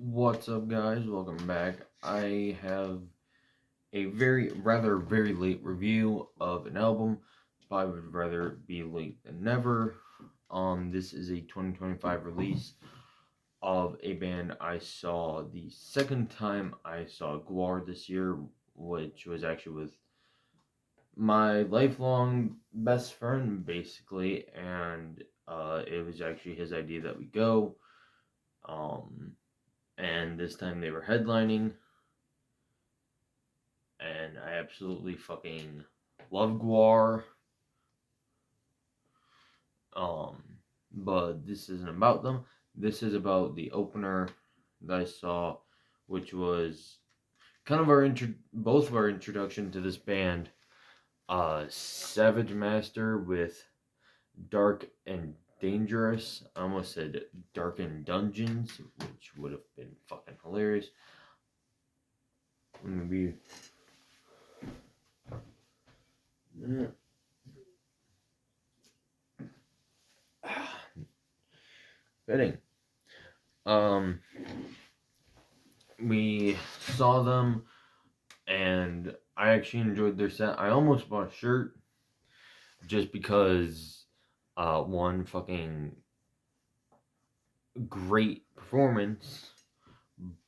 What's up, guys? Welcome back. I have a very late review of an album. I would rather be late than never. This is a 2025 release of a band I saw the second time I saw GWAR this year, which was actually with my lifelong best friend, basically, and it was actually his idea that we go. And this time they were headlining, and I absolutely fucking love GWAR. But this isn't about them. This is about the opener that I saw, which was kind of both of our introduction to this band. Savage Master with Dark and Dangerous. I almost said Dark and Dungeons, which would have been fucking hilarious. Maybe. Fitting. We saw them, and I actually enjoyed their set. I almost bought a shirt just because, one, fucking great performance,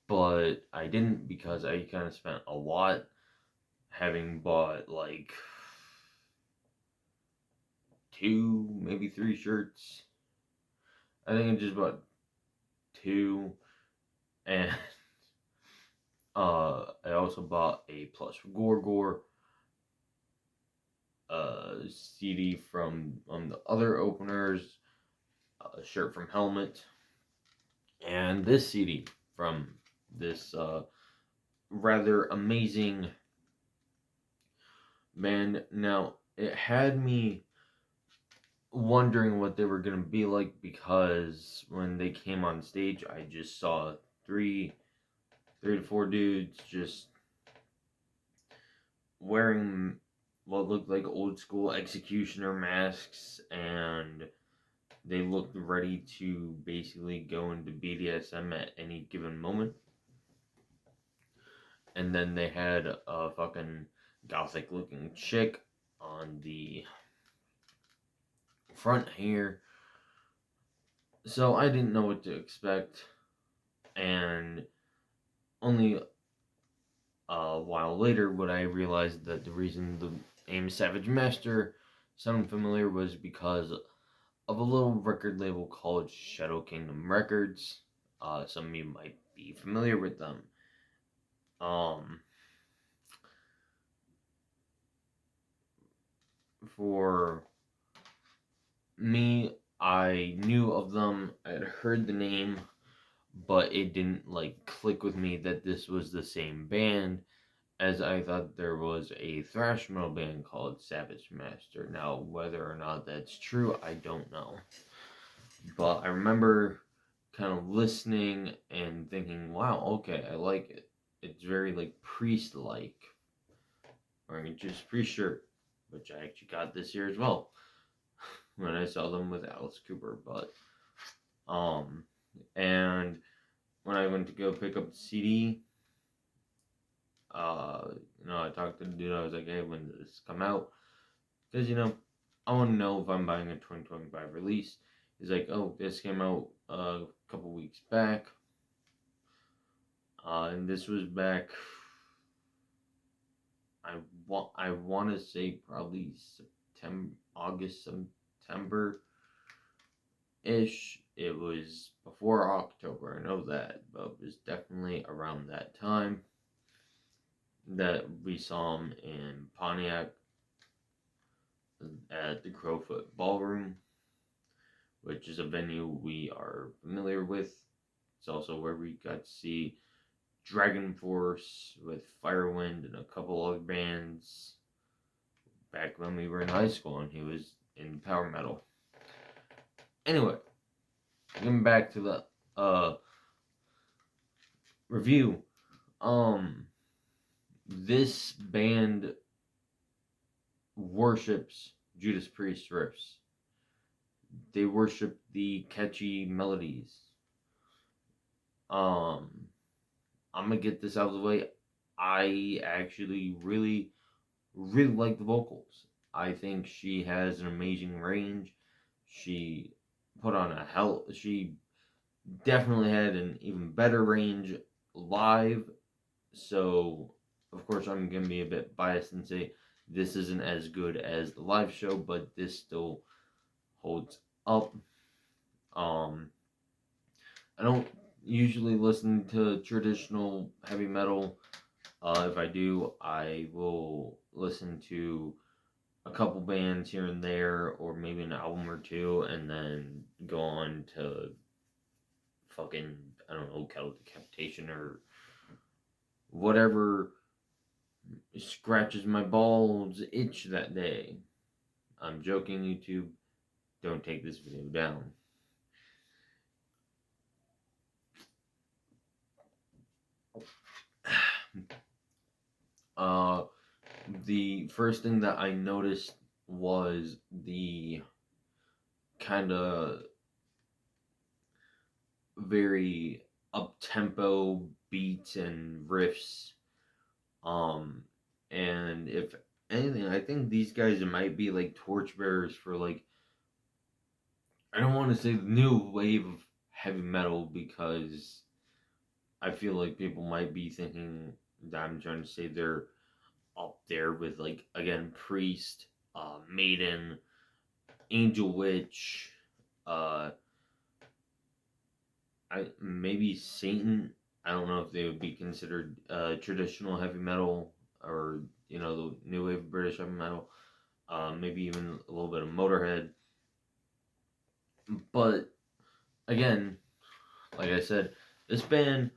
but I didn't because I kind of spent a lot, having bought like 2, maybe 3 shirts. I think I just bought 2, and I also bought a Plus for Gorgor CD from the other openers, a shirt from Helmet, and this CD from this rather amazing band. Now, it had me wondering what they were going to be like, because when they came on stage, I just saw 3 to 4 dudes just wearing what looked like old school executioner masks, and they looked ready to basically go into BDSM at any given moment. And then they had a fucking gothic looking chick on the front here. So I didn't know what to expect, and only a while later would I realize that the reason the name Savage Master sounded familiar was because of a little record label called Shadow Kingdom Records. Some of you might be familiar with them. For me, I knew of them. I had heard the name, but it didn't like click with me that this was the same band, as I thought there was a thrash metal band called Savage Master. Now, whether or not that's true, I don't know. But I remember kind of listening and thinking, wow, okay, I like it. It's very like Priest-like. Wearing just Priest shirt, which I actually got this year as well when I saw them with Alice Cooper. But and when I went to go pick up the CD, I talked to the dude. I was like, hey, when does this come out? Because I want to know if I'm buying a 2025 release. He's like, oh, this came out a couple weeks back, and this was back. I want to say probably September ish. It was before October, I know that, but it was definitely around that time that we saw him in Pontiac at the Crowfoot Ballroom, which is a venue we are familiar with. It's also where we got to see Dragon Force with Firewind and a couple other bands back when we were in high school and he was in power metal. Anyway, getting back to the review. This band worships Judas Priest riffs. They worship the catchy melodies. I'm gonna get this out of the way. I actually really like the vocals. I think she has an amazing range. She put on a hell. She definitely had an even better range live. So, of course, I'm gonna be a bit biased and say this isn't as good as the live show, but this still holds up. Um, I don't usually listen to traditional heavy metal. If I do, I will listen to a couple bands here and there, or maybe an album or two, and then go on to fucking, I don't know, Cattle Decapitation or whatever scratches my balls itch that day. I'm joking, YouTube. Don't take this video down. uh, the first thing that I noticed was the kind of very up tempo beats and riffs. Um, and if anything, I think these guys might be like torchbearers for like, I don't want to say the new wave of heavy metal because I feel like people might be thinking that I'm trying to say they're up there with like again Priest, Maiden, Angel Witch, uh, I maybe Satan. I don't know if they would be considered traditional heavy metal or the new wave of British heavy metal. Maybe even a little bit of Motorhead. But again, like I said, this band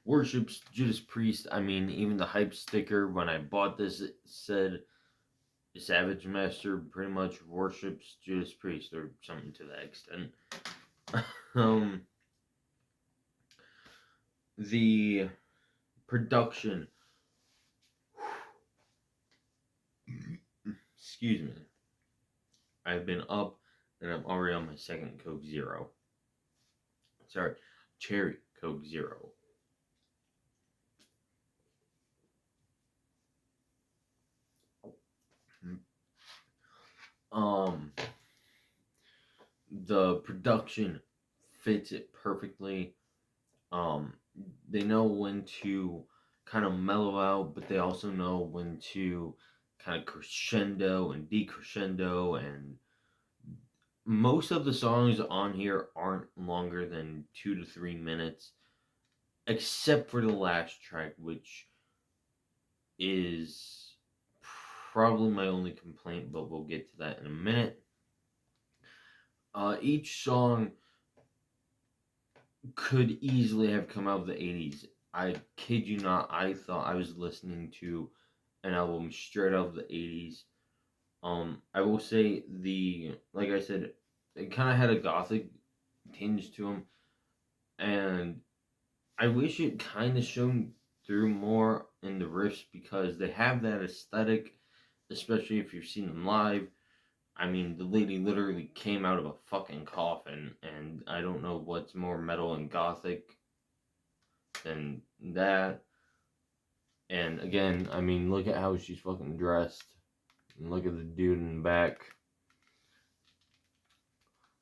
worships Judas Priest. I mean, even the hype sticker when I bought this, it said Savage Master pretty much worships Judas Priest or something to that extent. um, the production. Excuse me. I've been up and I'm already on my second Coke Zero. Sorry, Cherry Coke Zero. Um, the production fits it perfectly. Um, they know when to kind of mellow out, but they also know when to kind of crescendo and decrescendo. And most of the songs on here aren't longer than 2 to 3 minutes, except for the last track, which is probably my only complaint, but we'll get to that in a minute. Each song could easily have come out of the 80s. I kid you not, I thought I was listening to an album straight out of the 80s. I will say like I said, it kind of had a gothic tinge to them, and I wish it kind of shone through more in the riffs because they have that aesthetic, especially if you've seen them live. I mean, the lady literally came out of a fucking coffin, and I don't know what's more metal and gothic than that. And again, I mean, look at how she's fucking dressed. And look at the dude in the back.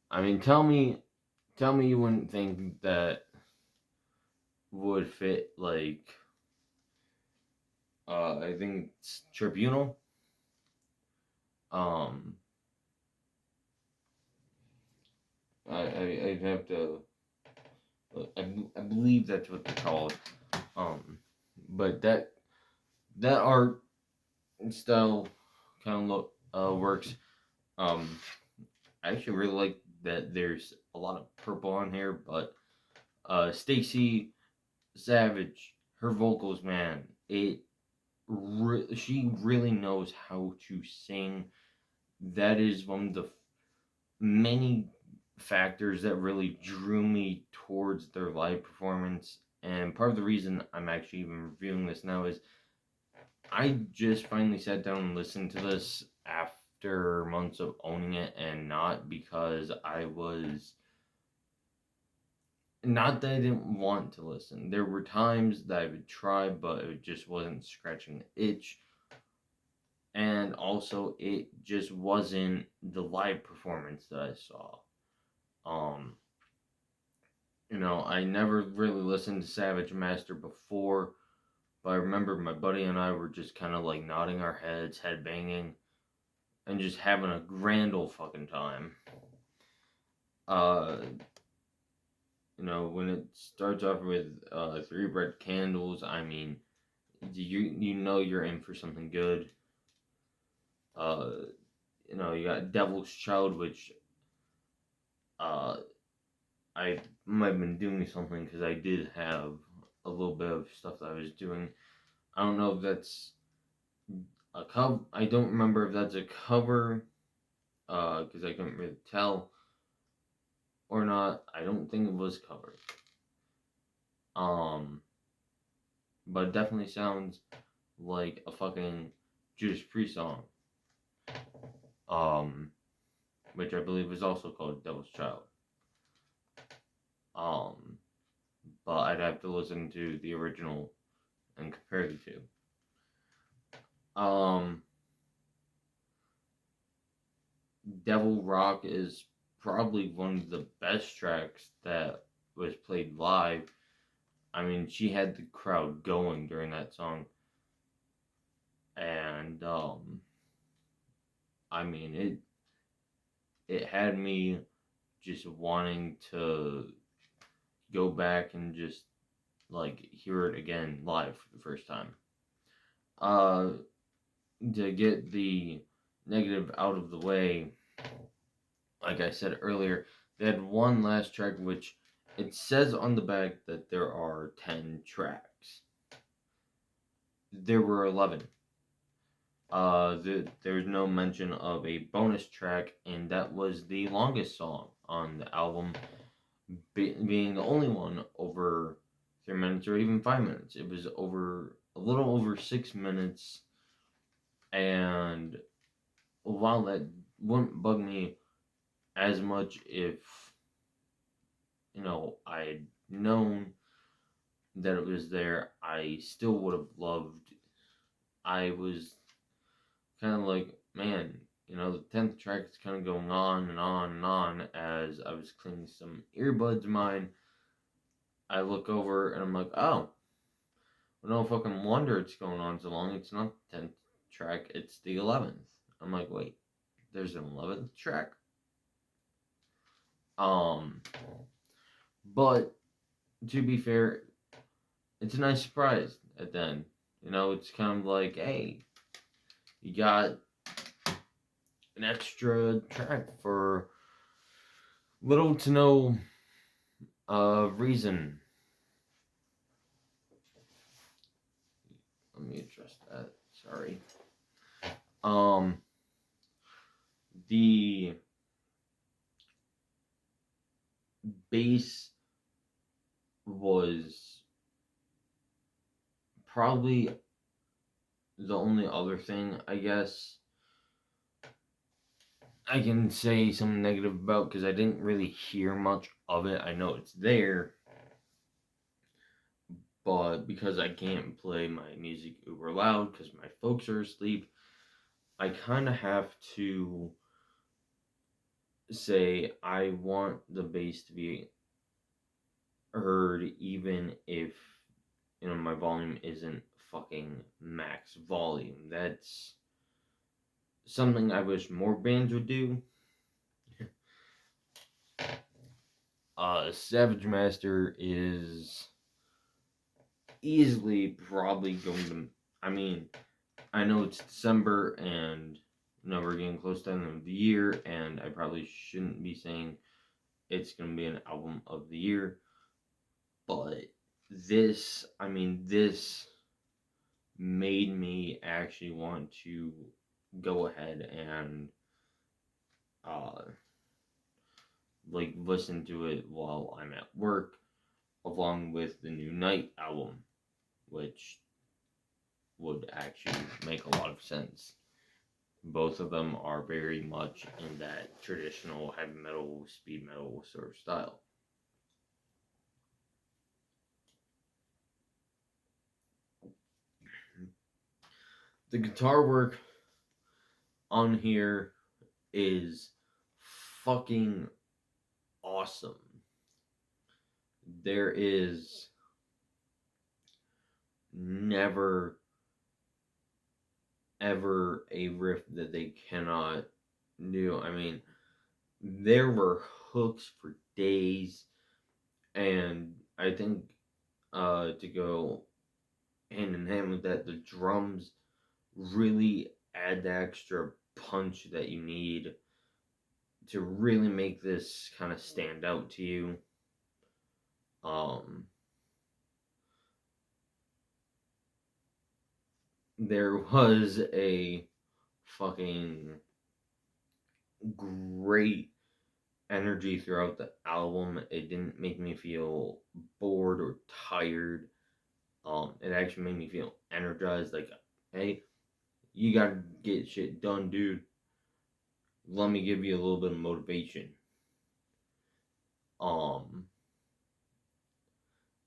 I mean, tell me you wouldn't think that would fit, like, I think it's Tribunal. Um, I'd have to, I believe that's what they're called. But that art and style kind of works. I actually really like that there's a lot of purple on here, but Stacy Savage, her vocals, man, she really knows how to sing. That is one of the many factors that really drew me towards their live performance. And part of the reason I'm actually even reviewing this now is I just finally sat down and listened to this after months of owning it, and not because I was Not that I didn't want to listen. There were times that I would try, but it just wasn't scratching the itch. And also, it just wasn't the live performance that I saw. Um, I never really listened to Savage Master before, but I remember my buddy and I were just kind of like nodding our heads, head banging, and just having a grand old fucking time. Uh, when it starts off with Three Red Candles, I mean, you know you're in for something good. Uh, you got Devil's Child, which uh, I might have been doing something because I did have a little bit of stuff that I was doing. I don't know if that's a cover. I don't remember if that's a cover, because I couldn't really tell or not. I don't think it was covered. But it definitely sounds like a fucking Judas Priest song. Which I believe is also called Devil's Child. But I'd have to listen to the original and compare the two. Devil Rock is probably one of the best tracks that was played live. I mean, she had the crowd going during that song. And I mean it had me just wanting to go back and just like hear it again live for the first time. To get the negative out of the way, like I said earlier, they had one last track, which it says on the back that there are 10 tracks. There were 11. There's no mention of a bonus track, and that was the longest song on the album, being the only one over 3 minutes or even 5 minutes. It was a little over 6 minutes, and while that wouldn't bug me as much if I'd known that it was there, I still would have loved. I was kind of like, man, the 10th track is kind of going on and on and on. As I was cleaning some earbuds of mine, I look over and I'm like, oh, well, no fucking wonder it's going on so long. It's not the 10th track, it's the 11th. I'm like, wait, there's an 11th track? But to be fair, it's a nice surprise at the end. It's kind of like, hey, you got an extra track for little to no reason. Let me adjust that. Sorry. The bass was probably the only other thing, I guess, I can say something negative about, because I didn't really hear much of it. I know it's there, but because I can't play my music uber loud because my folks are asleep, I kind of have to say I want the bass to be heard even if my volume isn't fucking max volume. That's something I wish more bands would do. Savage Master is easily probably going to. I mean, I know it's December and we're getting close to the end of the year, and I probably shouldn't be saying it's going to be an album of the year, but this made me actually want to go ahead and listen to it while I'm at work, along with the new Night album, which would actually make a lot of sense. Both of them are very much in that traditional heavy metal, speed metal sort of style. The guitar work on here is fucking awesome. There is never ever a riff that they cannot do. I mean, there were hooks for days, and I think to go hand in hand with that, the drums really add the extra punch that you need to really make this kind of stand out to you. There was a fucking great energy throughout the album. It didn't make me feel bored or tired. It actually made me feel energized. Like, hey, you gotta get shit done, dude. Let me give you a little bit of motivation.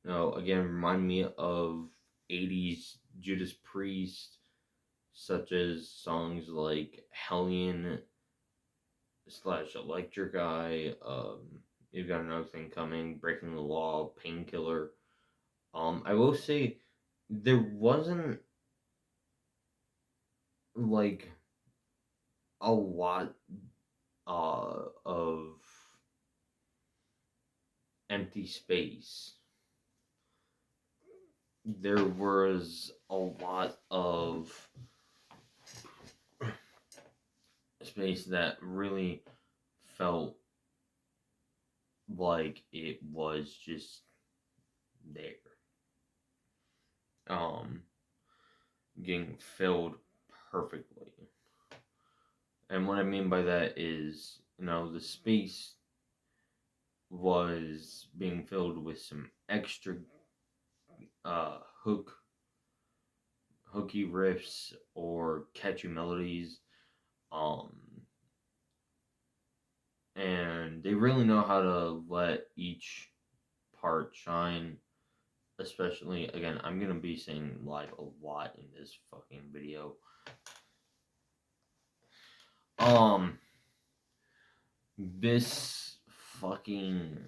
Again, remind me of 80s Judas Priest, such as songs like Hellion / Electric Eye, You've Got Another Thing Coming, Breaking the Law, Painkiller. I will say there wasn't like a lot of empty space. There was a lot of space that really felt like it was just there. Getting filled perfectly. And what I mean by that is, the space was being filled with some extra hooky riffs or catchy melodies. And they really know how to let each part shine. Especially, again, I'm going to be saying live a lot in this fucking video. This fucking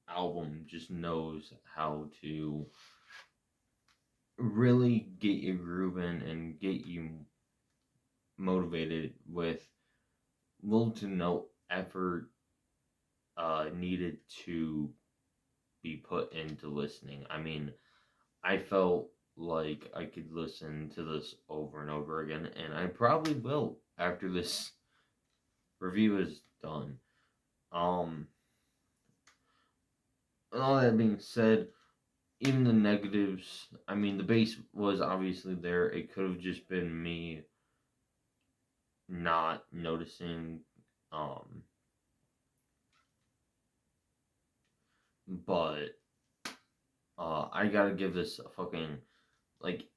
album just knows how to really get you grooving and get you motivated with little to no effort needed to be put into listening. I mean, I felt like I could listen to this over and over again, and I probably will after this review is done. And all that being said, even the negatives, I mean, the bass was obviously there. It could have just been me not noticing. But I gotta give this a fucking like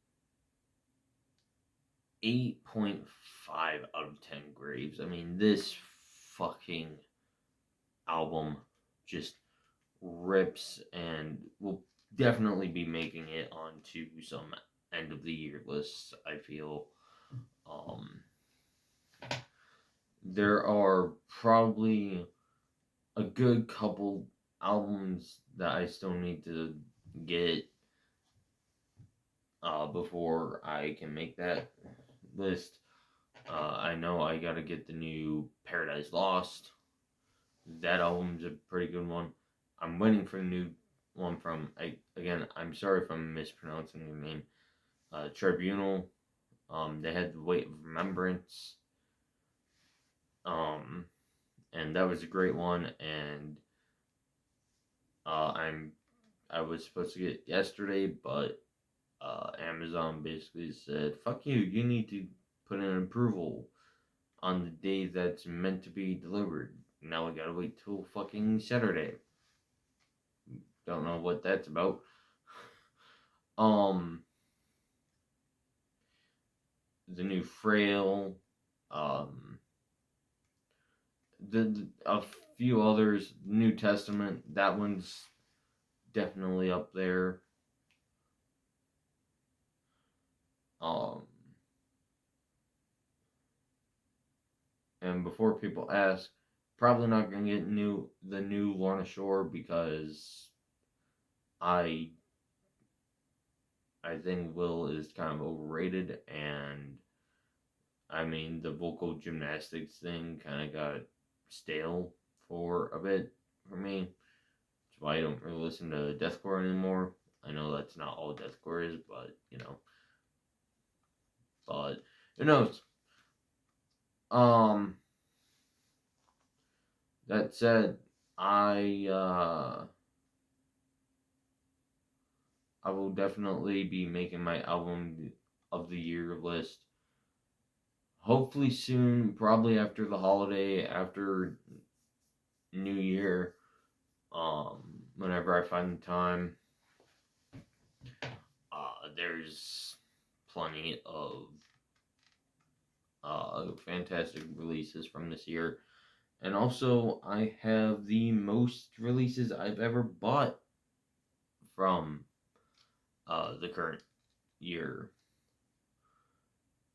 8.5 out of 10 graves. I mean, this fucking album just rips and will definitely be making it onto some end of the year lists, I feel. There are probably a good couple albums that I still need to get before I can make that list. I know I gotta get the new Paradise Lost. That album's a pretty good one. I'm waiting for a new one from, I'm sorry if I'm mispronouncing your name, Tribunal. They had The Weight of Remembrance. And that was a great one, and I was supposed to get it yesterday, but Amazon basically said, fuck you, you need to put in an approval on the day that's meant to be delivered. Now I gotta wait till fucking Saturday. Don't know what that's about. The new Frail, a few others, New Testament, that one's definitely up there. And before people ask, probably not gonna get the new Lorna Shore because I I think Will is kind of overrated, and I mean the vocal gymnastics thing kind of got stale for a bit for me. That's why I don't really listen to deathcore anymore. I know that's not all deathcore is, but but who knows? Um, that said, I uh, I will definitely be making my album of the year list. Hopefully soon, probably after the holiday, after New Year. Whenever I find the time, there's plenty of fantastic releases from this year. And also, I have the most releases I've ever bought from the current year.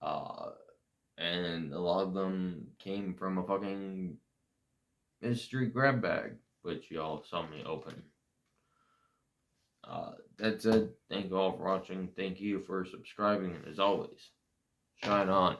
Uh, and a lot of them came from a fucking mystery grab bag, which y'all saw me open. That said, thank you all for watching. Thank you for subscribing, and as always, shine on.